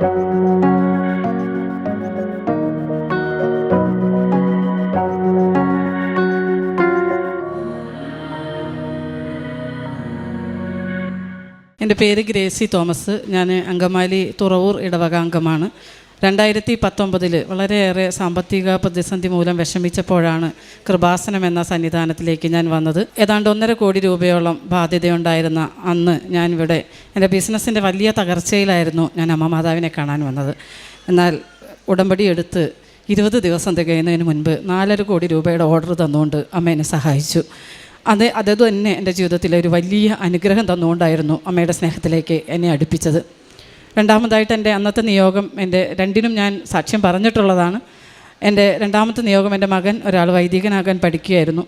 എൻ്റെ പേര് Gracy Thomas. ഞാൻ അങ്കമാലി തുറവൂർ ഇടവക അംഗമാണ്. 2019 വളരെയേറെ സാമ്പത്തിക പ്രതിസന്ധി മൂലം വിഷമിച്ചപ്പോഴാണ് കൃപാസനം എന്ന സന്നിധാനത്തിലേക്ക് ഞാൻ വന്നത്. ഏതാണ്ട് 1.5 കോടി രൂപയോളം ബാധ്യതയുണ്ടായിരുന്ന അന്ന് ഞാനിവിടെ എൻ്റെ ബിസിനസ്സിൻ്റെ വലിയ തകർച്ചയിലായിരുന്നു ഞാൻ അമ്മ മാതാവിനെ കാണാൻ വന്നത്. എന്നാൽ ഉടമ്പടി എടുത്ത് 20 ദിവസം തികയുന്നതിന് മുൻപ് 4.5 കോടി രൂപയുടെ ഓർഡർ തന്നുകൊണ്ട് അമ്മ എന്നെ സഹായിച്ചു. അത് തന്നെ എൻ്റെ ജീവിതത്തിലെ ഒരു വലിയ അനുഗ്രഹം തന്നുകൊണ്ടായിരുന്നു അമ്മയുടെ സ്നേഹത്തിലേക്ക് എന്നെ അടുപ്പിച്ചത്. രണ്ടാമതായിട്ട് എൻ്റെ അന്നത്തെ നിയോഗം, എൻ്റെ രണ്ടിനും ഞാൻ സാക്ഷ്യം പറഞ്ഞിട്ടുള്ളതാണ്. എൻ്റെ രണ്ടാമത്തെ നിയോഗം, എൻ്റെ മകൻ ഒരാൾ വൈദികനാകാൻ പഠിക്കുകയായിരുന്നു.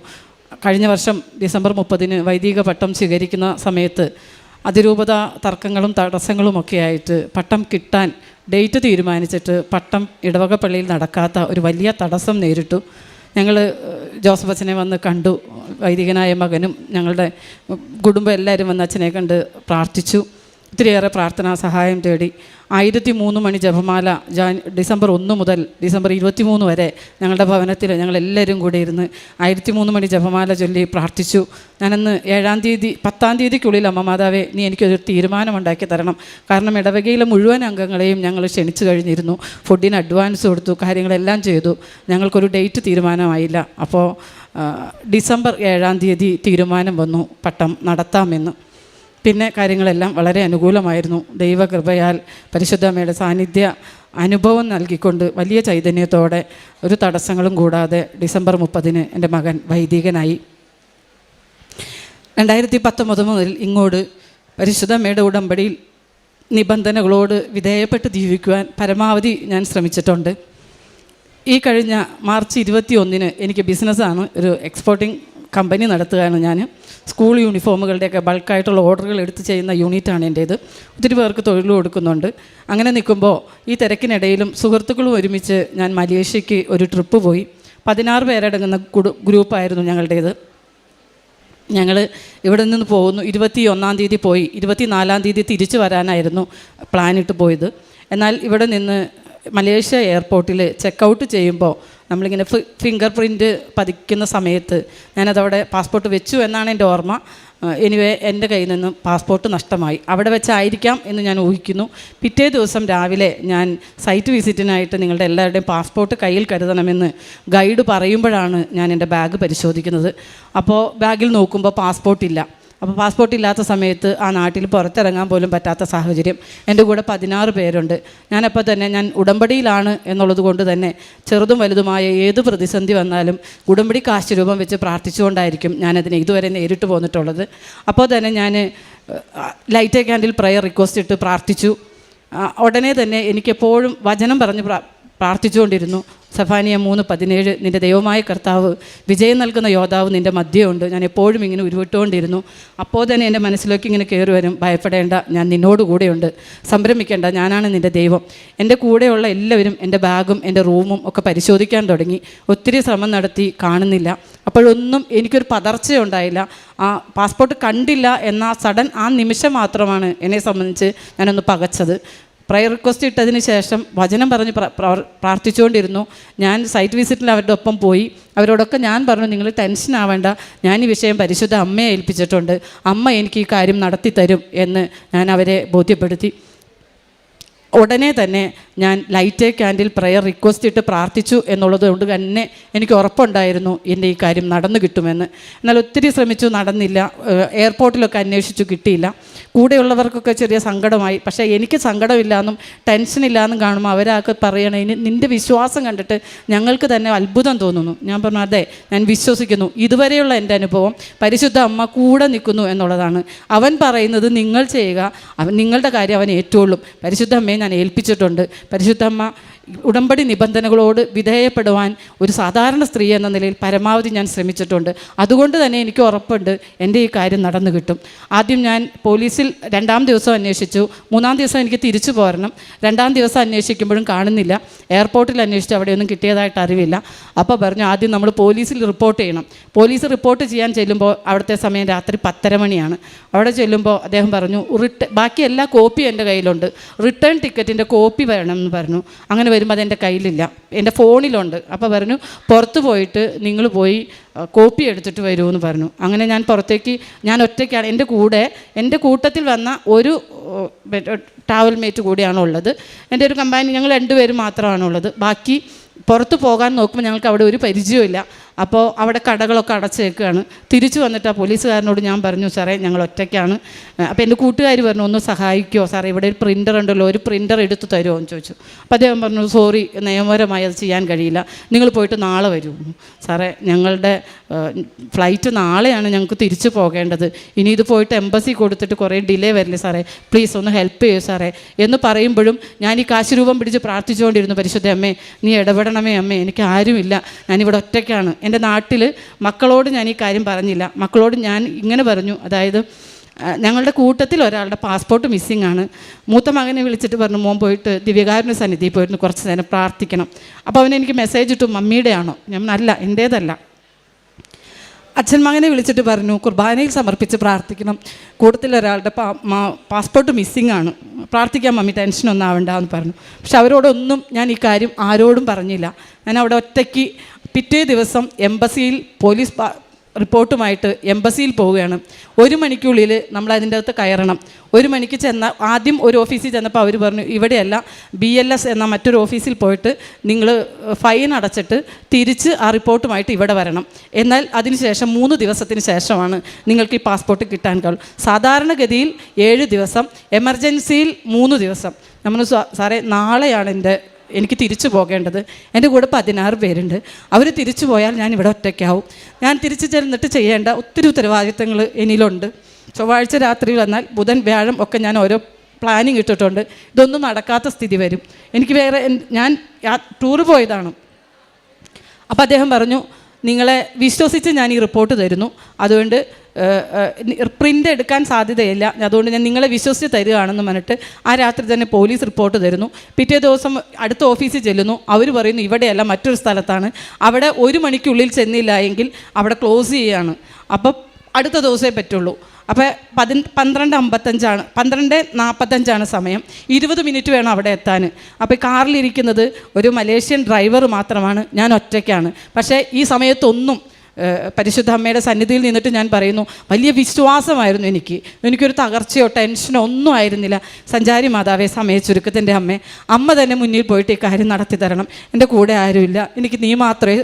കഴിഞ്ഞ വർഷം ഡിസംബർ 30 വൈദിക പട്ടം സ്വീകരിക്കുന്ന സമയത്ത് അതിരൂപത തർക്കങ്ങളും തടസ്സങ്ങളുമൊക്കെ ആയിട്ട് പട്ടം കിട്ടാൻ ഡേറ്റ് തീരുമാനിച്ചിട്ട് പട്ടം ഇടവക പള്ളിയിൽ നടക്കാത്ത ഒരു വലിയ തടസ്സം നേരിട്ടു. ഞങ്ങൾ ജോസഫ് അച്ഛനെ വന്ന് കണ്ടു. വൈദികനായ മകനും ഞങ്ങളുടെ കുടുംബം എല്ലാവരും വന്ന് അച്ഛനെ കണ്ട് പ്രാർത്ഥിച്ചു. ഒത്തിരിയേറെ പ്രാർത്ഥനാ സഹായം തേടി 1003 മണി ജപമാല ഡിസംബർ 1 മുതൽ ഡിസംബർ 23 വരെ ഞങ്ങളുടെ ഭവനത്തിൽ ഞങ്ങളെല്ലാവരും കൂടി ഇരുന്ന് 1003 മണി ജപമാല ചൊല്ലി പ്രാർത്ഥിച്ചു. ഞാനന്ന് 7-ാം തീയതി 10-ാം തീയതിക്കുള്ളിൽ അമ്മ മാതാവേ, നീ എനിക്കൊരു തീരുമാനമുണ്ടാക്കി തരണം. കാരണം ഇടവകയിലെ മുഴുവൻ അംഗങ്ങളെയും ഞങ്ങൾ ക്ഷണിച്ചു കഴിഞ്ഞിരുന്നു. ഫുഡിന് അഡ്വാൻസ് കൊടുത്തു, കാര്യങ്ങളെല്ലാം ചെയ്തു. ഞങ്ങൾക്കൊരു ഡേറ്റ് തീരുമാനമായില്ല. അപ്പോൾ ഡിസംബർ 7-ാം തീയതി തീരുമാനം വന്നു, പട്ടം നടത്താമെന്ന്. പിന്നെ കാര്യങ്ങളെല്ലാം വളരെ അനുകൂലമായിരുന്നു. ദൈവകൃപയാൽ പരിശുദ്ധമ്മയുടെ സാന്നിധ്യ അനുഭവം നൽകിക്കൊണ്ട് വലിയ ചൈതന്യത്തോടെ ഒരു തടസ്സങ്ങളും കൂടാതെ ഡിസംബർ 30 എൻ്റെ മകൻ വൈദികനായി. 2019 മുതൽ ഇങ്ങോട്ട് പരിശുദ്ധമ്മയുടെ ഉടമ്പടിയിൽ നിബന്ധനകളോട് വിധേയപ്പെട്ട് ജീവിക്കുവാൻ പരമാവധി ഞാൻ ശ്രമിച്ചിട്ടുണ്ട്. ഈ കഴിഞ്ഞ മാർച്ച് 21 എനിക്ക് ബിസിനസ്സാണ്, ഒരു എക്സ്പോർട്ടിംഗ് കമ്പനി നടത്തുകയാണ് ഞാൻ. സ്കൂൾ യൂണിഫോമുകളുടെയൊക്കെ ബൾക്കായിട്ടുള്ള ഓർഡറുകൾ എടുത്ത് ചെയ്യുന്ന യൂണിറ്റാണ് എൻ്റേത്. ഒത്തിരി പേർക്ക് തൊഴിൽ കൊടുക്കുന്നുണ്ട്. അങ്ങനെ നിൽക്കുമ്പോൾ ഈ തിരക്കിനിടയിലും സുഹൃത്തുക്കളും ഒരുമിച്ച് ഞാൻ മലേഷ്യയ്ക്ക് ഒരു ട്രിപ്പ് പോയി. 16 പേരടങ്ങുന്ന ഗ്രൂപ്പായിരുന്നു ഞങ്ങളുടേത്. ഞങ്ങൾ ഇവിടെ നിന്ന് പോകുന്നു. 21-ാം തീയതി പോയി 24-ാം തീയതി തിരിച്ചു വരാനായിരുന്നു പ്ലാനിട്ട് പോയത്. എന്നാൽ ഇവിടെ നിന്ന് മലേഷ്യ എയർപോർട്ടിൽ ചെക്കൗട്ട് ചെയ്യുമ്പോൾ നമ്മളിങ്ങനെ ഫിംഗർ പ്രിൻറ്റ് പതിക്കുന്ന സമയത്ത് ഞാനതവിടെ പാസ്പോർട്ട് വെച്ചു എന്നാണ് എൻ്റെ ഓർമ്മ. എനിവേ എൻ്റെ കയ്യിൽ നിന്നും പാസ്പോർട്ട് നഷ്ടമായി. അവിടെ വെച്ചായിരിക്കാം എന്ന് ഞാൻ ഊഹിക്കുന്നു. പിറ്റേ ദിവസം രാവിലെ ഞാൻ സൈറ്റ് വിസിറ്റിനായിട്ട് നിങ്ങളുടെ എല്ലാവരുടെയും പാസ്പോർട്ട് കയ്യിൽ കരുതണമെന്ന് ഗൈഡ് പറയുമ്പോഴാണ് ഞാൻ എൻ്റെ ബാഗ് പരിശോധിക്കുന്നത്. അപ്പോൾ ബാഗിൽ നോക്കുമ്പോൾ പാസ്പോർട്ടില്ല. അപ്പോൾ പാസ്പോർട്ട് ഇല്ലാത്ത സമയത്ത് ആ നാട്ടിൽ പുറത്തിറങ്ങാൻ പോലും പറ്റാത്ത സാഹചര്യം. എൻ്റെ കൂടെ 16 പേരുണ്ട്. ഞാനപ്പോൾ തന്നെ ഞാൻ ഉടമ്പടിയിലാണ് എന്നുള്ളത് കൊണ്ട് തന്നെ ചെറുതും വലുതുമായ ഏത് പ്രതിസന്ധി വന്നാലും ഉടമ്പടി കാശ് രൂപം വെച്ച് പ്രാർത്ഥിച്ചുകൊണ്ടായിരിക്കും ഞാനതിനെ ഇതുവരെ നേരിട്ട് പോന്നിട്ടുള്ളത്. അപ്പോൾ തന്നെ ഞാൻ light a candle prayer request ഇട്ട് പ്രാർത്ഥിച്ചു. ഉടനെ തന്നെ എനിക്കെപ്പോഴും വചനം പറഞ്ഞ് പ്രാർത്ഥിച്ചുകൊണ്ടിരുന്നു. സെഫാനിയ 3:17 നിൻ്റെ ദൈവമായ കർത്താവ് വിജയം നൽകുന്ന യോദ്ധാവ് നിൻ്റെ മധ്യമുണ്ട്. ഞാൻ എപ്പോഴും ഇങ്ങനെ ഉരുവിട്ടുകൊണ്ടിരുന്നു. അപ്പോൾ തന്നെ എൻ്റെ മനസ്സിലേക്ക് ഇങ്ങനെ കയറി വരും, ഭയപ്പെടേണ്ട, ഞാൻ നിന്നോട് കൂടെയുണ്ട്, സംഭ്രമിക്കേണ്ട, ഞാനാണ് നിൻ്റെ ദൈവം. എൻ്റെ കൂടെയുള്ള എല്ലാവരും എൻ്റെ ബാഗും എൻ്റെ റൂമും ഒക്കെ പരിശോധിക്കാൻ തുടങ്ങി. ഒത്തിരി ശ്രമം നടത്തി, കാണുന്നില്ല. അപ്പോഴൊന്നും എനിക്കൊരു പതർച്ചയുണ്ടായില്ല. ആ പാസ്പോർട്ട് കണ്ടില്ല എന്ന സഡൻ ആ നിമിഷം മാത്രമാണ് എന്നെ സംബന്ധിച്ച് ഞാനൊന്ന് പകച്ചത്. പ്രയർ റിക്വസ്റ്റ് ഇട്ടതിന് ശേഷം വചനം പറഞ്ഞ് പ്രാർത്ഥിച്ചുകൊണ്ടിരുന്നു. ഞാൻ സൈറ്റ് വിസിറ്റിൽ അവരുടെ ഒപ്പം പോയി. അവരോടൊക്കെ ഞാൻ പറഞ്ഞു, നിങ്ങൾ ടെൻഷൻ ആവേണ്ട, ഞാൻ ഈ വിഷയം പരിശുദ്ധ അമ്മയെ ഏൽപ്പിച്ചിട്ടുണ്ട്, അമ്മ എനിക്ക് ഈ കാര്യം നടത്തി തരും എന്ന് ഞാൻ അവരെ ബോധ്യപ്പെടുത്തി. ഉടനെ തന്നെ ഞാൻ light a candle prayer request ഇട്ട് പ്രാർത്ഥിച്ചു എന്നുള്ളത് കൊണ്ട് തന്നെ എനിക്ക് ഉറപ്പുണ്ടായിരുന്നു എൻ്റെ ഈ കാര്യം നടന്നു കിട്ടുമെന്ന്. എന്നാൽ ഒത്തിരി ശ്രമിച്ചു, നടന്നില്ല. എയർപോർട്ടിലൊക്കെ അന്വേഷിച്ചു, കിട്ടിയില്ല. കൂടെയുള്ളവർക്കൊക്കെ ചെറിയ സങ്കടമായി. പക്ഷേ എനിക്ക് സങ്കടമില്ലാന്നും ടെൻഷനില്ലാന്നും കാണുമ്പോൾ അവരൊക്കെ പറയണേ, നിൻ്റെ വിശ്വാസം കണ്ടിട്ട് ഞങ്ങൾക്ക് തന്നെ അത്ഭുതം തോന്നുന്നു. ഞാൻ പറഞ്ഞു, അതെ, ഞാൻ വിശ്വസിക്കുന്നു. ഇതുവരെയുള്ള എൻ്റെ അനുഭവം പരിശുദ്ധ അമ്മ കൂടെ നിൽക്കുന്നു എന്നുള്ളതാണ്. അവൻ പറയുന്നത് നിങ്ങൾ ചെയ്യുക, നിങ്ങളുടെ കാര്യം അവൻ ഏറ്റുകൊള്ളും. പരിശുദ്ധ അമ്മയെ ഞാൻ ഏൽപ്പിച്ചിട്ടുണ്ട്. പരിശുദ്ധമ്മ ഉടമ്പടി നിബന്ധനകളോട് വിധേയപ്പെടുവാൻ ഒരു സാധാരണ സ്ത്രീ എന്ന നിലയിൽ പരമാവധി ഞാൻ ശ്രമിച്ചിട്ടുണ്ട്. അതുകൊണ്ട് തന്നെ എനിക്ക് ഉറപ്പുണ്ട് എൻ്റെ ഈ കാര്യം നടന്നു കിട്ടും. ആദ്യം ഞാൻ പോലീസിൽ 2-ാം ദിവസം അന്വേഷിച്ചു. 3-ാം ദിവസം എനിക്ക് തിരിച്ചു പോരണം. 2-ാം ദിവസം അന്വേഷിക്കുമ്പോഴും കാണുന്നില്ല. എയർപോർട്ടിൽ അന്വേഷിച്ച് അവിടെയൊന്നും കിട്ടിയതായിട്ട് അറിവില്ല. അപ്പോൾ പറഞ്ഞു ആദ്യം നമ്മൾ പോലീസിൽ റിപ്പോർട്ട് ചെയ്യണം. പോലീസ് റിപ്പോർട്ട് ചെയ്യാൻ ചെല്ലുമ്പോൾ അവിടുത്തെ സമയം രാത്രി 10:30 മണിയാണ്. അവിടെ ചെല്ലുമ്പോൾ അദ്ദേഹം പറഞ്ഞു ബാക്കി എല്ലാ കോപ്പി എൻ്റെ കയ്യിലുണ്ട്, റിട്ടേൺ ടിക്കറ്റിൻ്റെ കോപ്പി വേണമെന്ന് പറഞ്ഞു. അങ്ങനെ വരുമ്പോൾ അതെൻ്റെ കയ്യിലില്ല, എൻ്റെ ഫോണിലുണ്ട്. അപ്പോൾ പറഞ്ഞു പുറത്ത് പോയിട്ട് നിങ്ങൾ പോയി കോപ്പി എടുത്തിട്ട് വരുമെന്ന് പറഞ്ഞു. അങ്ങനെ ഞാൻ പുറത്തേക്ക്, ഞാൻ ഒറ്റയ്ക്കാണ്, എൻ്റെ കൂട്ടത്തിൽ വന്ന ഒരു ട്രാവൽ മേറ്റ് കൂടിയാണ് ഉള്ളത്. എൻ്റെ ഒരു കമ്പാനി, ഞങ്ങൾ 2 പേരും മാത്രമാണുള്ളത്. ബാക്കി പുറത്ത് പോകാൻ നോക്കുമ്പോൾ ഞങ്ങൾക്ക് അവിടെ ഒരു പരിചയമില്ല. അപ്പോൾ അവിടെ കടകളൊക്കെ അടച്ചേക്കുകയാണ്. തിരിച്ചു വന്നിട്ട് ആ പോലീസുകാരനോട് ഞാൻ പറഞ്ഞു, സാറേ ഞങ്ങൾ ഒറ്റയ്ക്കാണ്. അപ്പോൾ എൻ്റെ കൂട്ടുകാർ പറഞ്ഞു ഒന്ന് സഹായിക്കുമോ സാറേ, ഇവിടെ ഒരു പ്രിൻ്റർ ഉണ്ടല്ലോ, ഒരു പ്രിൻ്റർ എടുത്ത് തരുമോ എന്ന് ചോദിച്ചു. അപ്പോൾ അദ്ദേഹം പറഞ്ഞു സോറി, നിയമപരമായി അത് ചെയ്യാൻ കഴിയില്ല, നിങ്ങൾ പോയിട്ട് നാളെ വരൂ. സാറേ ഞങ്ങളുടെ ഫ്ലൈറ്റ് നാളെയാണ്, ഞങ്ങൾക്ക് തിരിച്ചു പോകേണ്ടത്. ഇനി ഇത് പോയിട്ട് എംബസി കൊടുത്തിട്ട് കുറേ ഡിലേ വരില്ലേ സാറേ, പ്ലീസ് ഒന്ന് ഹെൽപ്പ് ചെയ്യൂ സാറേ എന്ന് പറയുമ്പോഴും ഞാൻ ഈ കാശ് രൂപം പിടിച്ച് പ്രാർത്ഥിച്ചുകൊണ്ടിരുന്നു, പരിശുദ്ധ അമ്മേ നീ ഇടപെടണമേ അമ്മേ, എനിക്ക് ആരുമില്ല, ഞാനിവിടെ ഒറ്റയ്ക്കാണ്. എൻ്റെ നാട്ടിൽ മക്കളോട് ഞാൻ ഈ കാര്യം പറഞ്ഞില്ല. മക്കളോട് ഞാൻ ഇങ്ങനെ പറഞ്ഞു, അതായത് ഞങ്ങളുടെ കൂട്ടത്തിൽ ഒരാളുടെ പാസ്പോർട്ട് മിസ്സിംഗ് ആണ്. മൂത്ത മകനെ വിളിച്ചിട്ട് പറഞ്ഞു മോൻ പോയിട്ട് ദിവ്യകാരുണ്യ സന്നിധിയിൽ പോയിട്ട് കുറച്ച് നേരം പ്രാർത്ഥിക്കണം. അപ്പോൾ അവൻ എനിക്ക് മെസ്സേജ് ഇട്ടു മമ്മിയുടെ ആണോ? ഞാൻ അല്ല, എൻ്റേതല്ല. അച്ഛൻ മകനെ വിളിച്ചിട്ട് പറഞ്ഞു കുർബാനയിൽ സമർപ്പിച്ച് പ്രാർത്ഥിക്കണം, കൂട്ടത്തിൽ ഒരാളുടെ പാസ്പോർട്ട് മിസ്സിംഗ് ആണ്, പ്രാർത്ഥിക്കാൻ മമ്മി, ടെൻഷനൊന്നും ആവണ്ടെന്ന് പറഞ്ഞു. പക്ഷെ അവരോടൊന്നും ഞാൻ ഈ കാര്യം ആരോടും പറഞ്ഞില്ല. ഞാൻ അവിടെ ഒറ്റയ്ക്ക് പിറ്റേ ദിവസം എംബസിയിൽ പോലീസ് റിപ്പോർട്ടുമായിട്ട് എംബസിയിൽ പോവുകയാണ്. 1 മണിക്കുള്ളിൽ നമ്മൾ അതിൻ്റെ അകത്ത് കയറണം. 1 മണിക്ക് ആദ്യം ഒരു ഓഫീസിൽ ചെന്നപ്പോൾ അവർ പറഞ്ഞു ഇവിടെയല്ല, BLS എന്ന മറ്റൊരു ഓഫീസിൽ പോയിട്ട് നിങ്ങൾ ഫൈൻ അടച്ചിട്ട് തിരിച്ച് ആ റിപ്പോർട്ടുമായിട്ട് ഇവിടെ വരണം. എന്നാൽ അതിനുശേഷം 3 ദിവസത്തിന് ശേഷമാണ് നിങ്ങൾക്ക് ഈ പാസ്പോർട്ട് കിട്ടാൻ കഴിയും. സാധാരണഗതിയിൽ 7 ദിവസം, എമർജൻസിയിൽ 3 ദിവസം. നമ്മൾ സാറേ നാളെയാണ് എനിക്ക് തിരിച്ചു പോകേണ്ടത്, എൻ്റെ കൂടെ 16 പേരുണ്ട്, അവർ തിരിച്ചു പോയാൽ ഞാൻ ഇവിടെ ഒറ്റയ്ക്കാവും. ഞാൻ തിരിച്ചു ചെന്നിട്ട് ചെയ്യേണ്ട ഒത്തിരി ഉത്തരവാദിത്തങ്ങൾ എന്നിലുണ്ട്. ചൊവ്വാഴ്ച രാത്രി വന്നാൽ ബുധൻ വ്യാഴം ഒക്കെ ഞാൻ ഓരോ പ്ലാനിങ് ഇട്ടിട്ടുണ്ട്. ഇതൊന്നും നടക്കാത്ത സ്ഥിതി വരും. എനിക്ക് ഞാൻ ടൂറ് പോയതാണ്. അപ്പോൾ അദ്ദേഹം പറഞ്ഞു നിങ്ങളെ വിശ്വസിച്ച് ഞാൻ ഈ റിപ്പോർട്ട് തരുന്നു, അതുകൊണ്ട് പ്രിൻ്റ് എടുക്കാൻ സാധ്യതയില്ല, അതുകൊണ്ട് ഞാൻ നിങ്ങളെ വിശ്വസിച്ച് തരികയാണെന്ന് പറഞ്ഞിട്ട് ആ രാത്രി തന്നെ പോലീസ് റിപ്പോർട്ട് തരുന്നു. പിറ്റേ ദിവസം അടുത്ത ഓഫീസിൽ ചെല്ലുന്നു. അവർ പറയുന്നു ഇവിടെയല്ല, മറ്റൊരു സ്ഥലത്താണ്. അവിടെ 1 മണിക്കുള്ളിൽ ചെന്നില്ല എങ്കിൽ അവിടെ ക്ലോസ് ചെയ്യുകയാണ്. അപ്പം അടുത്ത ദിവസമേ പറ്റുള്ളൂ. അപ്പോൾ 12:45 സമയം, 20 മിനിറ്റ് വേണം അവിടെ എത്താൻ. അപ്പോൾ കാറിലിരിക്കുന്നത് ഒരു മലേഷ്യൻ ഡ്രൈവർ മാത്രമാണ്, ഞാൻ ഒറ്റയ്ക്കാണ്. പക്ഷേ ഈ സമയത്തൊന്നും പരിശുദ്ധ അമ്മയുടെ സന്നിധിയിൽ നിന്നിട്ട് ഞാൻ പറയുന്നു വലിയ വിശ്വാസമായിരുന്നു എനിക്കൊരു തകർച്ചയോ ടെൻഷനോ ഒന്നും ആയിരുന്നില്ല. സഞ്ചാരി മാതാവേ, സമയ ചുരുക്കത്തിൻ്റെ അമ്മ തന്നെ മുന്നിൽ പോയിട്ട് ഈ കാര്യം നടത്തി തരണം, എൻ്റെ കൂടെ ആരുമില്ല, എനിക്ക് നീ മാത്രമേ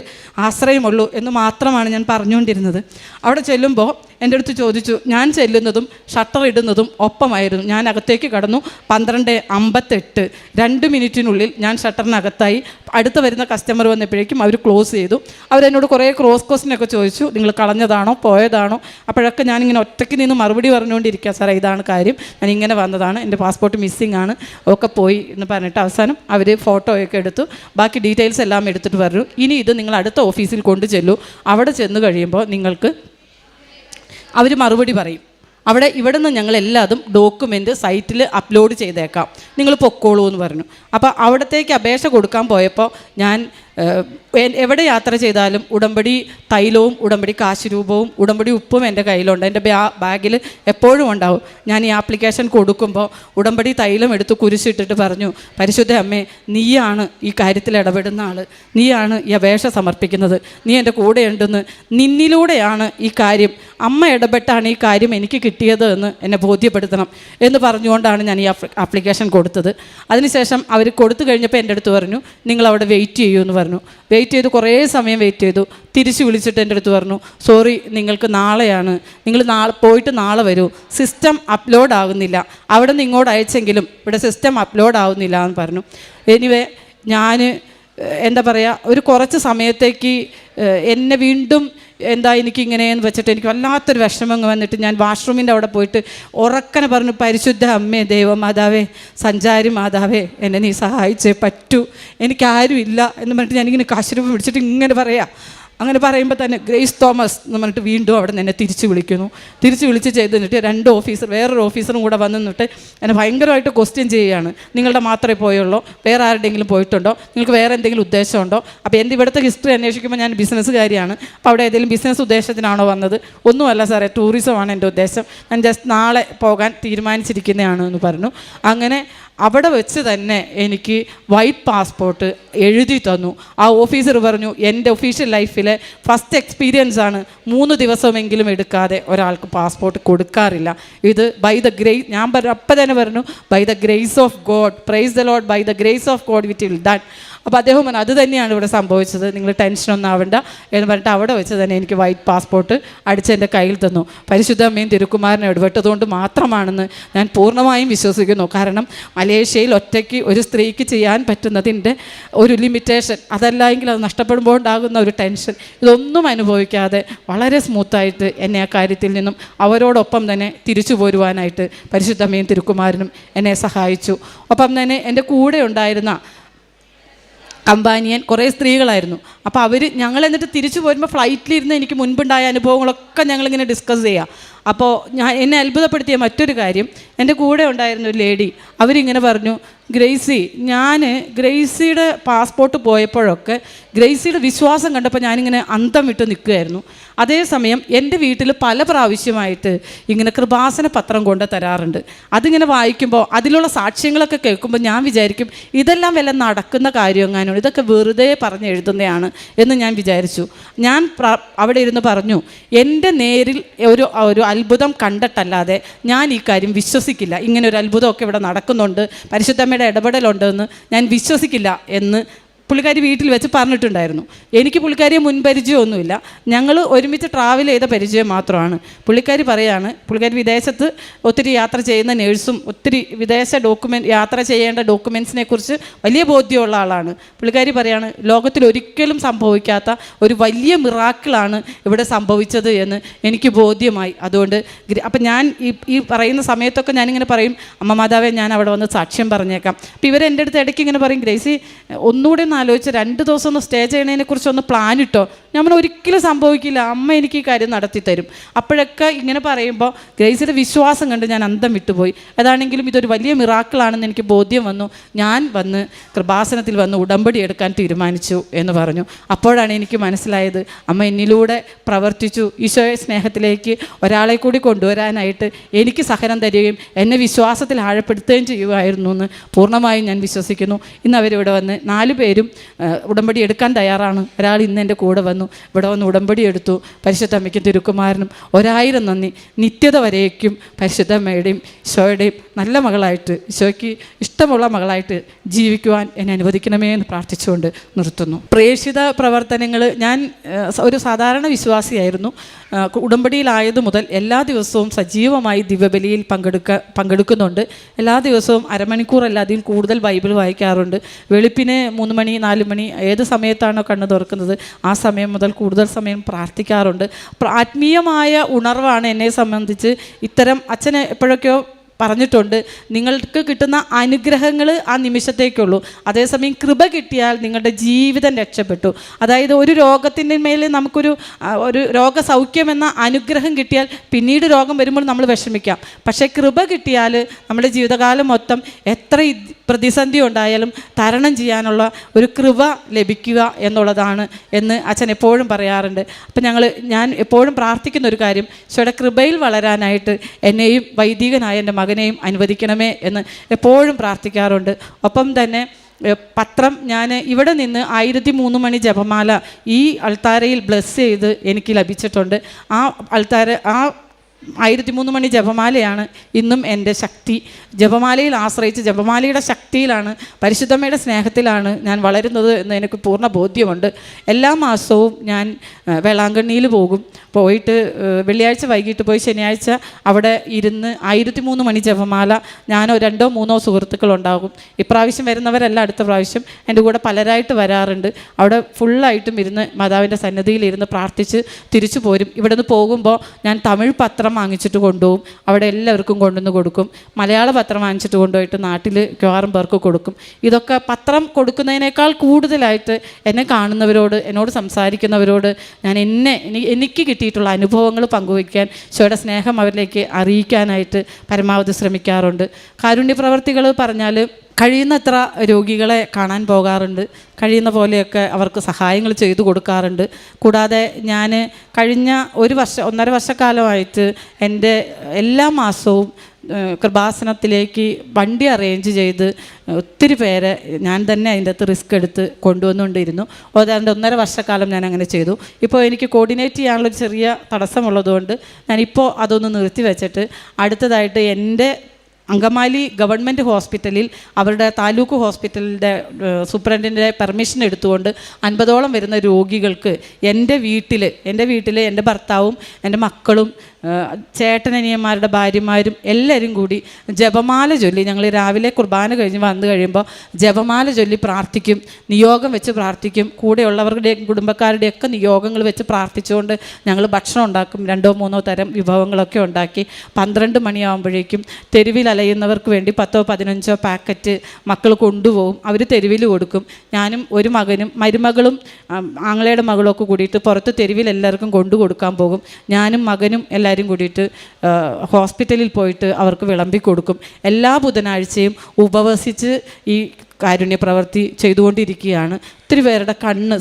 ആശ്രയമുള്ളൂ എന്ന് മാത്രമാണ് ഞാൻ പറഞ്ഞുകൊണ്ടിരുന്നത്. അവിടെ ചെല്ലുമ്പോൾ എൻ്റെ അടുത്ത് ചോദിച്ചു, ഞാൻ ചെല്ലുന്നതും ഷട്ടർ ഇടുന്നതും ഒപ്പമായിരുന്നു. ഞാൻ അകത്തേക്ക് കടന്നു. 12:58, 2 മിനിറ്റിനുള്ളിൽ ഞാൻ ഷട്ടറിനകത്തായി. അടുത്ത് വരുന്ന കസ്റ്റമർ വന്നപ്പോഴേക്കും അവർ ക്ലോസ് ചെയ്തു. അവരെന്നോട് കുറേ ക്രോസ് ക്വസ്റ്റ്യനൊക്കെ ചോദിച്ചു, നിങ്ങൾ കളഞ്ഞതാണോ പോയതാണോ? അപ്പോഴൊക്കെ ഞാനിങ്ങനെ ഒറ്റയ്ക്ക് നിന്ന് മറുപടി പറഞ്ഞുകൊണ്ടിരിക്കുക, സാറേ ഇതാണ് കാര്യം, ഞാൻ ഇങ്ങനെ വന്നതാണ്, എൻ്റെ പാസ്പോർട്ട് മിസ്സിംഗ് ആണ്, ഒക്കെ പോയി എന്ന് പറഞ്ഞിട്ട് അവസാനം അവർ ഫോട്ടോയൊക്കെ എടുത്തു, ബാക്കി ഡീറ്റെയിൽസ് എല്ലാം എടുത്തിട്ട് പറഞ്ഞു ഇനി ഇത് നിങ്ങൾ അടുത്ത ഓഫീസിൽ കൊണ്ടു ചെല്ലൂ, അവിടെ ചെന്ന് കഴിയുമ്പോൾ നിങ്ങൾക്ക് അവർ മറുപടി പറയും. ഇവിടെ നിന്ന് ഞങ്ങളെല്ലാതും ഡോക്യുമെൻ്റ് സൈറ്റിൽ അപ്ലോഡ് ചെയ്തേക്കാം, നിങ്ങൾ പൊക്കോളൂ എന്ന് പറഞ്ഞു. അപ്പോൾ അവിടത്തേക്ക് അപേക്ഷ കൊടുക്കാൻ പോയപ്പോൾ ഞാൻ എവിടെ യാത്ര ചെയ്താലും ഉടമ്പടി തൈലവും ഉടമ്പടി കാശുരൂപവും ഉടമ്പടി ഉപ്പും എൻ്റെ കയ്യിലുണ്ട്, എൻ്റെ ബാഗിൽ എപ്പോഴും ഉണ്ടാവും. ഞാൻ ഈ ആപ്ലിക്കേഷൻ കൊടുക്കുമ്പോൾ ഉടമ്പടി തൈലം എടുത്ത് കുരിശിട്ടിട്ട് പറഞ്ഞു, പരിശുദ്ധ അമ്മേ, നീയാണ് ഈ കാര്യത്തിൽ ഇടപെടുന്ന ആൾ, നീയാണ് ഈ അപേക്ഷ സമർപ്പിക്കുന്നത്, നീ എൻ്റെ കൂടെ ഉണ്ടെന്ന്, നിന്നിലൂടെയാണ് ഈ കാര്യം, അമ്മ ഇടപെട്ടാണ് ഈ കാര്യം എനിക്ക് കിട്ടിയത് എന്ന് എന്നെ ബോധ്യപ്പെടുത്തണം എന്ന് പറഞ്ഞുകൊണ്ടാണ് ഞാൻ ഈ ആപ്ലിക്കേഷൻ കൊടുത്തത്. അതിനുശേഷം അവർ കൊടുത്തു കഴിഞ്ഞപ്പോൾ എൻ്റെ അടുത്ത് പറഞ്ഞു നിങ്ങളവിടെ വെയിറ്റ് ചെയ്യൂ എന്ന് പറഞ്ഞു. വെയിറ്റ് ചെയ്തു, കുറേ സമയം വെയിറ്റ് ചെയ്തു. തിരിച്ച് വിളിച്ചിട്ട് എൻ്റെ അടുത്ത് പറഞ്ഞു, സോറി നിങ്ങൾക്ക് നാളെയാണ്, നിങ്ങൾ പോയിട്ട് നാളെ വരൂ, സിസ്റ്റം അപ്ലോഡ് ആകുന്നില്ല, അവിടെ നിന്ന് ഇങ്ങോട്ട് അയച്ചെങ്കിലും ഇവിടെ സിസ്റ്റം അപ്ലോഡ് ആവുന്നില്ല എന്ന് പറഞ്ഞു. എനിവേ ഞാൻ എന്താ പറയുക, ഒരു കുറച്ച് സമയത്തേക്ക് എന്നെ വീണ്ടും എന്താ എനിക്കിങ്ങനെയെന്ന് വെച്ചിട്ട് എനിക്ക് വല്ലാത്തൊരു വിഷമം വന്നിട്ട് ഞാൻ വാഷ്റൂമിൻ്റെ അവിടെ പോയിട്ട് ഉറക്കനെ പറഞ്ഞു, പരിശുദ്ധ അമ്മേ ദൈവമാതാവേ സഞ്ചാരി മാതാവേ എന്നെ നീ സഹായിച്ചേ പറ്റൂ, എനിക്കാരും ഇല്ല എന്ന് പറഞ്ഞിട്ട് ഞാനിങ്ങനെ കാശുരൂപം പിടിച്ചിട്ട് ഇങ്ങനെ പറയാം. അങ്ങനെ പറയുമ്പോൾ തന്നെ ഗ്രേസ് തോമസ് എന്ന് പറഞ്ഞിട്ട് വീണ്ടും അവിടെ നിന്ന് എന്നെ തിരിച്ച് വിളിച്ച് ചെയ്തിട്ട് വേറൊരു ഓഫീസറും കൂടെ വന്നിട്ട് എന്നെ ഭയങ്കരമായിട്ട് ക്വസ്റ്റ്യൻ ചെയ്യുകയാണ്. നിങ്ങളുടെ മാത്രമേ പോയുള്ളൂ, വേറെ ആരുടെയെങ്കിലും പോയിട്ടുണ്ടോ, നിങ്ങൾക്ക് വേറെ എന്തെങ്കിലും ഉദ്ദേശമുണ്ടോ? അപ്പോൾ എൻ്റെ ഇവിടുത്തെ ഹിസ്റ്ററി അന്വേഷിക്കുമ്പോൾ ഞാൻ ബിസിനസ്സുകാരിയാണ്, അപ്പോൾ അവിടെ ഏതെങ്കിലും ബിസിനസ് ഉദ്ദേശത്തിനാണോ വന്നത്? ഒന്നുമല്ല സാറേ, ടൂറിസമാണ് എൻ്റെ ഉദ്ദേശം, ഞാൻ ജസ്റ്റ് നാളെ പോകാൻ തീരുമാനിച്ചിരിക്കുന്നതാണ് എന്ന് പറഞ്ഞു. അങ്ങനെ അവിടെ വെച്ച് തന്നെ എനിക്ക് വൈറ്റ് പാസ്പോർട്ട് എഴുതി തന്നു. ആ ഓഫീസർ പറഞ്ഞു, എൻ്റെ ഒഫീഷ്യൽ ലൈഫിലെ ഫസ്റ്റ് എക്സ്പീരിയൻസ് ആണ് 3 ദിവസമെങ്കിലും എടുക്കാതെ ഒരാൾക്ക് പാസ്പോർട്ട് കൊടുക്കാറില്ല. ഇത് ബൈ ദ ഗ്രേസ്, ഞാൻ അപ്പം തന്നെ പറഞ്ഞു, by the grace of God, praise the Lord, by the grace of God it will done. അപ്പോൾ അദ്ദേഹം പറഞ്ഞു, അത് തന്നെയാണ് ഇവിടെ സംഭവിച്ചത്, നിങ്ങൾ ടെൻഷനൊന്നും ആവണ്ട എന്ന് പറഞ്ഞിട്ട് അവിടെ വെച്ച് തന്നെ എനിക്ക് വൈറ്റ് പാസ്പോർട്ട് അടിച്ച് എൻ്റെ കയ്യിൽ തന്നു. പരിശുദ്ധ അമ്മയും തിരുക്കുമാരനെ ഇടപെട്ടതുകൊണ്ട് മാത്രമാണെന്ന് ഞാൻ പൂർണ്ണമായും വിശ്വസിക്കുന്നു. കാരണം മലേഷ്യയിൽ ഒറ്റയ്ക്ക് ഒരു സ്ത്രീക്ക് ചെയ്യാൻ പറ്റുന്നതിൻ്റെ ഒരു ലിമിറ്റേഷൻ, അതല്ലെങ്കിൽ അത് നഷ്ടപ്പെടുമ്പോൾ ഉണ്ടാകുന്ന ഒരു ടെൻഷൻ, ഇതൊന്നും അനുഭവിക്കാതെ വളരെ സ്മൂത്തായിട്ട് എന്നെ ആ കാര്യത്തിൽ നിന്നും അവരോടൊപ്പം തന്നെ തിരിച്ചു പോരുവാനായിട്ട് പരിശുദ്ധ അമ്മയും തിരുക്കുമാരനും എന്നെ സഹായിച്ചു. ഒപ്പം തന്നെ എൻ്റെ കൂടെ ഉണ്ടായിരുന്ന കമ്പാനിയൻ കുറേ സ്ത്രീകളായിരുന്നു. അപ്പോൾ ഞങ്ങൾ എന്നിട്ട് തിരിച്ചു പോരുമ്പോൾ ഫ്ലൈറ്റിലിരുന്ന് എനിക്ക് മുൻപുണ്ടായ അനുഭവങ്ങളൊക്കെ ഞങ്ങളിങ്ങനെ ഡിസ്കസ് ചെയ്യുക. അപ്പോൾ എന്നെ അത്ഭുതപ്പെടുത്തിയ മറ്റൊരു കാര്യം, എൻ്റെ കൂടെ ഉണ്ടായിരുന്ന ഒരു ലേഡി അവരിങ്ങനെ പറഞ്ഞു, ഗ്രേസി, ഞാൻ ഗ്രേസിയുടെ പാസ്പോർട്ട് പോയപ്പോഴൊക്കെ ഗ്രേസിയുടെ വിശ്വാസം കണ്ടപ്പോൾ ഞാനിങ്ങനെ അന്തം വിട്ട് നിൽക്കുകയായിരുന്നു. അതേസമയം എൻ്റെ വീട്ടിൽ പല പ്രാവശ്യമായിട്ട് ഇങ്ങനെ കൃപാസന പത്രം കൊണ്ട് തരാറുണ്ട്. അതിങ്ങനെ വായിക്കുമ്പോൾ അതിലുള്ള സാക്ഷ്യങ്ങളൊക്കെ കേൾക്കുമ്പോൾ ഞാൻ വിചാരിക്കും, ഇതെല്ലാം വല്ല നടക്കുന്ന കാര്യമെങ്ങാനും, ഇതൊക്കെ വെറുതെ പറഞ്ഞ് എഴുതുന്നതാണ് എന്ന് ഞാൻ വിചാരിച്ചു. ഞാൻ അവിടെ ഇരുന്ന് പറഞ്ഞു, എൻ്റെ നേരിൽ ഒരു അത്ഭുതം കണ്ടിട്ടല്ലാതെ ഞാൻ ഈ കാര്യം വിശ്വസിക്കില്ല, ഇങ്ങനെ ഒരു അത്ഭുതമൊക്കെ ഇവിടെ നടക്കുന്നുണ്ട്, പരിശുദ്ധമ്മയുടെ ഇടപെടലുണ്ടെന്ന് ഞാൻ വിശ്വസിക്കില്ല എന്ന് പുള്ളിക്കാരി വീട്ടിൽ വെച്ച് പറഞ്ഞിട്ടുണ്ടായിരുന്നു. എനിക്ക് പുള്ളിക്കാരിയെ മുൻപരിചയമൊന്നുമില്ല, ഞങ്ങൾ ഒരുമിച്ച് ട്രാവൽ ചെയ്ത പരിചയം മാത്രമാണ്. പുള്ളിക്കാരി പറയാണ്, പുള്ളിക്കാരി വിദേശത്ത് ഒത്തിരി യാത്ര ചെയ്യുന്ന നേഴ്സും ഒത്തിരി വിദേശ യാത്ര ചെയ്യേണ്ട ഡോക്യുമെൻസിനെ കുറിച്ച് വലിയ ബോധ്യമുള്ള ആളാണ്. പുള്ളിക്കാരി പറയാണ്, ലോകത്തിൽ ഒരിക്കലും സംഭവിക്കാത്ത ഒരു വലിയ മിറാക്കിളാണ് ഇവിടെ സംഭവിച്ചത് എന്ന് എനിക്ക് ബോധ്യമായി. അതുകൊണ്ട് അപ്പം ഞാൻ ഈ പറയുന്ന സമയത്തൊക്കെ ഞാനിങ്ങനെ പറയും, അമ്മ മാതാവേ ഞാൻ അവിടെ വന്ന് സാക്ഷ്യം പറഞ്ഞേക്കാം. അപ്പോൾ ഇവരെൻ്റെ അടുത്ത് ഇടയ്ക്ക് ഇങ്ങനെ പറയും, ഗ്രേസി ഒന്നുകൂടെ ആലോചിച്ച് 2 ദിവസം ഒന്ന് സ്റ്റേ ചെയ്യണതിനെക്കുറിച്ചൊന്ന് പ്ലാൻ ഇട്ടോ. നമ്മൾ ഒരിക്കലും സംഭവിക്കില്ല, അമ്മ എനിക്ക് ഈ കാര്യം നടത്തി തരും. അപ്പോഴൊക്കെ ഇങ്ങനെ പറയുമ്പോൾ ഗ്രേസിയുടെ വിശ്വാസം കണ്ട് ഞാൻ അന്തം വിട്ടുപോയി. അതാണെങ്കിലും ഇതൊരു വലിയ മിറാക്കിളാണെന്ന് എനിക്ക് ബോധ്യം വന്നു. ഞാൻ വന്ന് കൃപാസനത്തിൽ വന്ന് ഉടമ്പടി എടുക്കാൻ തീരുമാനിച്ചു എന്ന് പറഞ്ഞു. അപ്പോഴാണ് എനിക്ക് മനസ്സിലായത്, അമ്മ എന്നിലൂടെ പ്രവർത്തിച്ചു, ഈശോയെ സ്നേഹത്തിലേക്ക് ഒരാളെ കൂടി കൊണ്ടുവരാനായിട്ട് എനിക്ക് സഹനം തരികയും എന്നെ വിശ്വാസത്തിൽ ആഴപ്പെടുത്തുകയും ചെയ്യുമായിരുന്നു എന്ന് പൂർണ്ണമായും ഞാൻ വിശ്വസിക്കുന്നു. ഇന്ന് അവരിവിടെ വന്ന് 4 പേരും ഉടമ്പടി എടുക്കാൻ തയ്യാറാണ്. ഒരാൾ ഇന്ന് എൻ്റെ കൂടെ വന്നു, ഇവിടെ വന്ന് ഉടമ്പടി എടുത്തു. പരിശുദ്ധ അമ്മയ്ക്കും തിരുക്കുമാരനും 1000 നന്ദി. നിത്യത വരേക്കും പരിശുദ്ധ അമ്മയുടെയും ഈശോയുടെയും നല്ല മകളായിട്ട്, ഈശോയ്ക്ക് ഇഷ്ടമുള്ള മകളായിട്ട് ജീവിക്കുവാൻ എന്നെ അനുവദിക്കണമേ എന്ന് പ്രാർത്ഥിച്ചുകൊണ്ട് നിർത്തുന്നു. പ്രേക്ഷിത പ്രവർത്തനങ്ങൾ, ഞാൻ ഒരു സാധാരണ വിശ്വാസിയായിരുന്നു. ഉടമ്പടിയിലായത് മുതൽ എല്ലാ ദിവസവും സജീവമായി ദിവ്യബലിയിൽ പങ്കെടുക്കുന്നുണ്ട്. എല്ലാ ദിവസവും അരമണിക്കൂർ അല്ലാതെയും കൂടുതൽ ബൈബിൾ വായിക്കാറുണ്ട്. വെളുപ്പിന് 3 മണി 4 മണി ഏത് സമയത്താണോ കണ്ണ് തുറക്കുന്നത് ആ സമയം മുതൽ കൂടുതൽ സമയം പ്രാർത്ഥിക്കാറുണ്ട്. ആത്മീയമായ ഉണർവാണ് എന്നെ സംബന്ധിച്ച്. ഇത്തരം അച്ഛനെ എപ്പോഴൊക്കെയോ പറഞ്ഞിട്ടുണ്ട്, നിങ്ങൾക്ക് കിട്ടുന്ന അനുഗ്രഹങ്ങൾ ആ നിമിഷത്തേക്കുള്ളൂ, അതേസമയം കൃപ കിട്ടിയാൽ നിങ്ങളുടെ ജീവിതം രക്ഷപ്പെട്ടു. അതായത് ഒരു രോഗത്തിൻ്റെ മേൽ നമുക്കൊരു രോഗസൗഖ്യം എന്ന അനുഗ്രഹം കിട്ടിയാൽ പിന്നീട് രോഗം വരുമ്പോൾ നമ്മൾ വിഷമിക്കാം. പക്ഷേ കൃപ കിട്ടിയാൽ നമ്മുടെ ജീവിതകാലം മൊത്തം എത്ര പ്രതിസന്ധി ഉണ്ടായാലും തരണം ചെയ്യാനുള്ള ഒരു കൃപ ലഭിക്കുക എന്നുള്ളതാണ് എന്ന് അച്ഛൻ എപ്പോഴും പറയാറുണ്ട്. അപ്പം ഞാൻ എപ്പോഴും പ്രാർത്ഥിക്കുന്ന ഒരു കാര്യം, ഈശോയുടെ കൃപയിൽ വളരാനായിട്ട് എന്നെയും വൈദികനായ എൻ്റെ മകനെയും അനുവദിക്കണമേ എന്ന് എപ്പോഴും പ്രാർത്ഥിക്കാറുണ്ട്. ഒപ്പം തന്നെ പത്രം ഞാൻ ഇവിടെ നിന്ന് 1003 മണി ജപമാല ഈ അൾത്താരയിൽ ബ്ലെസ് ചെയ്ത് എനിക്ക് ലഭിച്ചിട്ടുണ്ട്. ആ 1003 മണി ജപമാലയാണ് ഇന്നും എൻ്റെ ശക്തി. ജപമാലയിൽ ആശ്രയിച്ച് ജപമാലയുടെ ശക്തിയിലാണ്, പരിശുദ്ധമ്മയുടെ സ്നേഹത്തിലാണ് ഞാൻ വളരുന്നത് എന്ന് എനിക്ക് പൂർണ്ണ ബോധ്യമുണ്ട്. എല്ലാ മാസവും ഞാൻ വേളാങ്കണ്ണിയിൽ പോകും. പോയിട്ട് വെള്ളിയാഴ്ച വൈകിട്ട് പോയി ശനിയാഴ്ച അവിടെ ഇരുന്ന് 1003 മണി ജപമാല ഞാനോ 2 or 3 സുഹൃത്തുക്കളുണ്ടാകും. ഇപ്രാവശ്യം വരുന്നവരല്ല, അടുത്ത പ്രാവശ്യം എൻ്റെ കൂടെ പലരായിട്ട് വരാറുണ്ട്. അവിടെ ഫുള്ളായിട്ടും ഇരുന്ന് മാതാവിൻ്റെ സന്നിധിയിൽ ഇരുന്ന് പ്രാർത്ഥിച്ച് തിരിച്ചു പോരും. ഇവിടെ നിന്ന് പോകുമ്പോൾ ഞാൻ തമിഴ് പത്രം വാങ്ങിച്ചിട്ട് കൊണ്ടുപോകും. അവിടെ എല്ലാവർക്കും കൊണ്ടുവന്ന് കൊടുക്കും. മലയാള പത്രം വാങ്ങിച്ചിട്ട് കൊണ്ടുപോയിട്ട് നാട്ടിൽ മിക്കവാറും പേർക്ക് കൊടുക്കും. ഇതൊക്കെ പത്രം കൊടുക്കുന്നതിനേക്കാൾ കൂടുതലായിട്ട് എന്നെ കാണുന്നവരോട്, എന്നോട് സംസാരിക്കുന്നവരോട് ഞാൻ എനിക്ക് കിട്ടിയിട്ടുള്ള അനുഭവങ്ങൾ പങ്കുവയ്ക്കാൻ, ഈശോയുടെ സ്നേഹം അവരിലേക്ക് അറിയിക്കാനായിട്ട് പരമാവധി ശ്രമിക്കാറുണ്ട്. കാരുണ്യ പ്രവർത്തികൾ പറഞ്ഞാൽ കഴിയുന്നത്ര രോഗികളെ കാണാൻ പോകാറുണ്ട്. കഴിയുന്ന പോലെയൊക്കെ അവർക്ക് സഹായങ്ങൾ ചെയ്തു കൊടുക്കാറുണ്ട്. കൂടാതെ ഞാൻ കഴിഞ്ഞ 1.5 വർഷക്കാലമായിട്ട് എൻ്റെ എല്ലാ മാസവും കൃപാസനത്തിലേക്ക് വണ്ടി അറേഞ്ച് ചെയ്ത് ഒത്തിരി പേരെ ഞാൻ തന്നെ അതിൻ്റെ അകത്ത് റിസ്ക് എടുത്ത് കൊണ്ടുവന്നുകൊണ്ടിരുന്നു. ഏതാണ്ട് 1.5 വർഷക്കാലം ഞാൻ അങ്ങനെ ചെയ്തു. ഇപ്പോൾ എനിക്ക് കോർഡിനേറ്റ് ചെയ്യാനുള്ളൊരു ചെറിയ തടസ്സമുള്ളതുകൊണ്ട് ഞാനിപ്പോൾ അതൊന്ന് നിർത്തി വെച്ചിട്ട് അടുത്തതായിട്ട് എൻ്റെ അങ്കമാലി ഗവൺമെൻറ് ഹോസ്പിറ്റലിൽ അവരുടെ താലൂക്ക് ഹോസ്പിറ്റലിൻ്റെ സൂപ്രണ്ടിൻ്റെ പെർമിഷൻ എടുത്തുകൊണ്ട് 50ഓളം വരുന്ന രോഗികൾക്ക് എൻ്റെ വീട്ടിൽ എൻ്റെ ഭർത്താവും എൻ്റെ മക്കളും ചേട്ടനനിയന്മാരുടെ ഭാര്യമാരും എല്ലാവരും കൂടി ജപമാല ചൊല്ലി, ഞങ്ങൾ രാവിലെ കുർബാന കഴിഞ്ഞ് വന്നു കഴിയുമ്പോൾ ജപമാല ചൊല്ലി പ്രാർത്ഥിക്കും, നിയോഗം വെച്ച് പ്രാർത്ഥിക്കും. കൂടെയുള്ളവരുടെയും കുടുംബക്കാരുടെയൊക്കെ നിയോഗങ്ങൾ വെച്ച് പ്രാർത്ഥിച്ചുകൊണ്ട് ഞങ്ങൾ ഭക്ഷണം ഉണ്ടാക്കും. 2 or 3 തരം വിഭവങ്ങളൊക്കെ ഉണ്ടാക്കി 12 മണിയാകുമ്പോഴേക്കും തെരുവിൽ അലയുന്നവർക്ക് വേണ്ടി 10 or 15 പാക്കറ്റ് മക്കൾ കൊണ്ടുപോകും. അവർ തെരുവിൽ കൊടുക്കും. ഞാനും ഒരു മകനും മരുമകളും ആങ്ങളയുടെ മകളൊക്കെ കൂടിയിട്ട് പുറത്ത് തെരുവിൽ എല്ലാവർക്കും കൊണ്ടു കൊടുക്കാൻ പോകും. ഞാനും മകനും എല്ലാവരും കൂടിയിട്ട് ഹോസ്പിറ്റലിൽ പോയിട്ട് അവർക്ക് വിളമ്പി കൊടുക്കും. എല്ലാ ബുധനാഴ്ചയും ഉപവസിച്ച് ഈ കാരുണ്യ പ്രവൃത്തി ചെയ്തുകൊണ്ടിരിക്കുകയാണ്. ഒത്തിരി പേരുടെ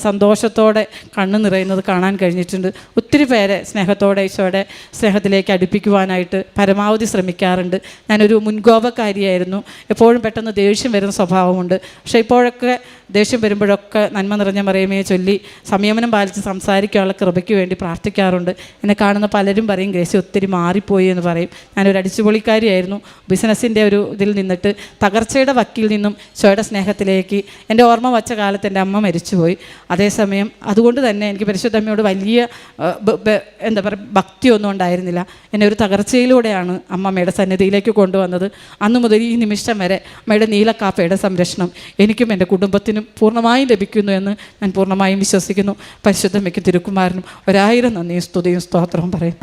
സന്തോഷത്തോടെ കണ്ണ് നിറയുന്നത് കാണാൻ കഴിഞ്ഞിട്ടുണ്ട്. ഒത്തിരി പേരെ സ്നേഹത്തോടെ ഈശോയുടെ സ്നേഹത്തിലേക്ക് അടുപ്പിക്കുവാനായിട്ട് പരമാവധി ശ്രമിക്കാറുണ്ട്. ഞാനൊരു മുൻകോപക്കാരിയായിരുന്നു. എപ്പോഴും പെട്ടെന്ന് ദേഷ്യം വരുന്ന സ്വഭാവമുണ്ട്. പക്ഷേ ഇപ്പോഴൊക്കെ ദേഷ്യം വരുമ്പോഴൊക്കെ നന്മ നിറഞ്ഞ മറിയമേ ചൊല്ലി സംയമനം പാലിച്ച് സംസാരിക്കാനുള്ള കൃപയ്ക്ക് വേണ്ടി പ്രാർത്ഥിക്കാറുണ്ട്. എന്നെ കാണുന്ന പലരും പറയും ഗ്രേസി ഒത്തിരി മാറിപ്പോയി എന്ന് പറയും. ഞാനൊരു അടിച്ചുപൊളിക്കാരിയായിരുന്നു. ബിസിനസ്സിൻ്റെ ഒരു ഇതിൽ നിന്നിട്ട് തകർച്ചയുടെ വക്കിൽ നിന്നും ഈശോയുടെ സ്നേഹത്തിലേക്ക് എൻ്റെ ഓർമ്മ വച്ച കാലത്ത് എൻ്റെ അമ്മ മരിച്ചുപോയി. അതേസമയം അതുകൊണ്ട് തന്നെ എനിക്ക് പരിശുദ്ധമ്മയോട് വലിയ എന്താ പറയുക ഭക്തിയൊന്നും ഉണ്ടായിരുന്നില്ല. എന്നെ ഒരു തകർച്ചയിലൂടെയാണ് അമ്മമ്മയുടെ സന്നിധിയിലേക്ക് കൊണ്ടുവന്നത്. അന്നു മുതൽ ഈ നിമിഷം വരെ അമ്മയുടെ നീലക്കാപ്പയുടെ സംരക്ഷണം എനിക്കും എൻ്റെ കുടുംബത്തിനും പൂർണ്ണമായും ലഭിക്കുന്നു എന്ന് ഞാൻ പൂർണ്ണമായും വിശ്വസിക്കുന്നു. പരിശുദ്ധമ്മയ്ക്ക് തിരുക്കുമാരനും 1000 നന്ദിയും സ്തുതിയും സ്തോത്രവും പറയും.